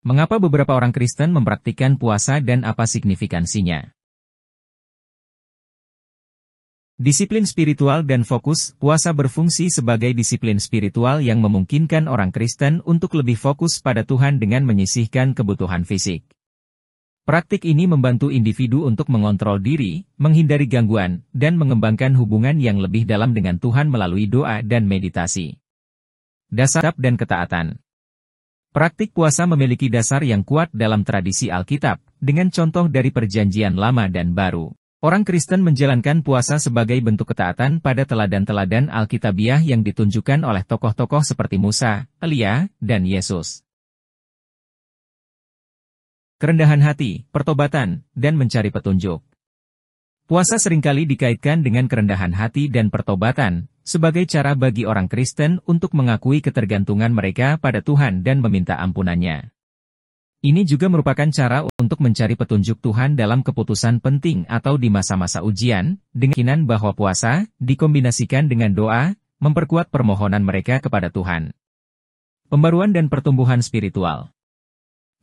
Mengapa beberapa orang Kristen mempraktikkan puasa dan apa signifikansinya? Disiplin spiritual dan fokus, puasa berfungsi sebagai disiplin spiritual yang memungkinkan orang Kristen untuk lebih fokus pada Tuhan dengan menyisihkan kebutuhan fisik. Praktik ini membantu individu untuk mengontrol diri, menghindari gangguan, dan mengembangkan hubungan yang lebih dalam dengan Tuhan melalui doa dan meditasi. Dasar dan ketaatan. Praktik puasa memiliki dasar yang kuat dalam tradisi Alkitab, dengan contoh dari Perjanjian Lama dan Baru. Orang Kristen menjalankan puasa sebagai bentuk ketaatan pada teladan-teladan Alkitabiah yang ditunjukkan oleh tokoh-tokoh seperti Musa, Elia, dan Yesus. Kerendahan hati, pertobatan, dan mencari petunjuk. Puasa seringkali dikaitkan dengan kerendahan hati dan pertobatan, sebagai cara bagi orang Kristen untuk mengakui ketergantungan mereka pada Tuhan dan meminta ampunannya. Ini juga merupakan cara untuk mencari petunjuk Tuhan dalam keputusan penting atau di masa-masa ujian, dengan keyakinan bahwa puasa, dikombinasikan dengan doa, memperkuat permohonan mereka kepada Tuhan. Pembaruan dan pertumbuhan spiritual.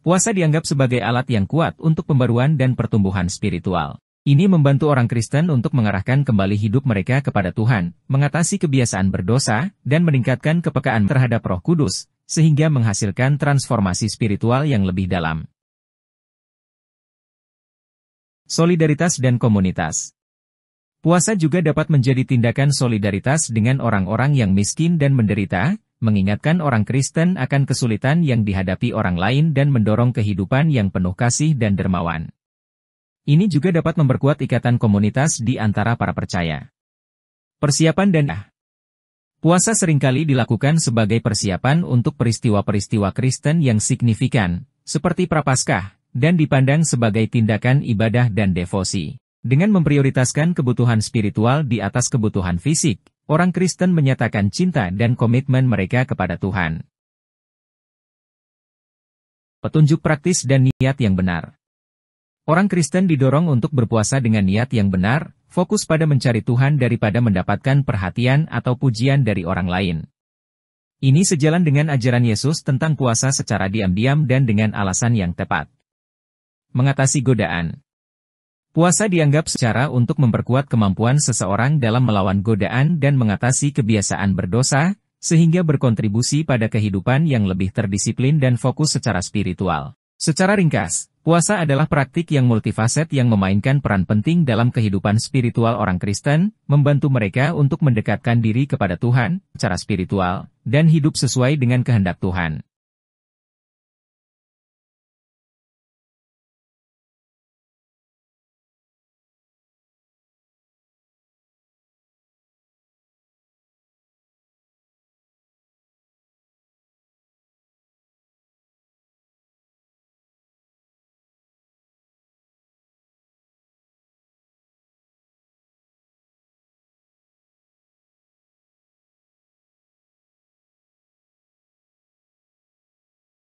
Puasa dianggap sebagai alat yang kuat untuk pembaruan dan pertumbuhan spiritual. Ini membantu orang Kristen untuk mengarahkan kembali hidup mereka kepada Tuhan, mengatasi kebiasaan berdosa, dan meningkatkan kepekaan terhadap Roh Kudus, sehingga menghasilkan transformasi spiritual yang lebih dalam. Solidaritas dan komunitas. Puasa juga dapat menjadi tindakan solidaritas dengan orang-orang yang miskin dan menderita, mengingatkan orang Kristen akan kesulitan yang dihadapi orang lain dan mendorong kehidupan yang penuh kasih dan dermawan. Ini juga dapat memperkuat ikatan komunitas di antara para percaya. Persiapan dan puasa seringkali dilakukan sebagai persiapan untuk peristiwa-peristiwa Kristen yang signifikan, seperti Prapaskah, dan dipandang sebagai tindakan ibadah dan devosi. Dengan memprioritaskan kebutuhan spiritual di atas kebutuhan fisik, orang Kristen menyatakan cinta dan komitmen mereka kepada Tuhan. Petunjuk praktis dan niat yang benar. Orang Kristen didorong untuk berpuasa dengan niat yang benar, fokus pada mencari Tuhan daripada mendapatkan perhatian atau pujian dari orang lain. Ini sejalan dengan ajaran Yesus tentang puasa secara diam-diam dan dengan alasan yang tepat. Mengatasi godaan. Puasa dianggap secara untuk memperkuat kemampuan seseorang dalam melawan godaan dan mengatasi kebiasaan berdosa, sehingga berkontribusi pada kehidupan yang lebih terdisiplin dan fokus secara spiritual. Secara ringkas, puasa adalah praktik yang multifaset yang memainkan peran penting dalam kehidupan spiritual orang Kristen, membantu mereka untuk mendekatkan diri kepada Tuhan secara spiritual, dan hidup sesuai dengan kehendak Tuhan.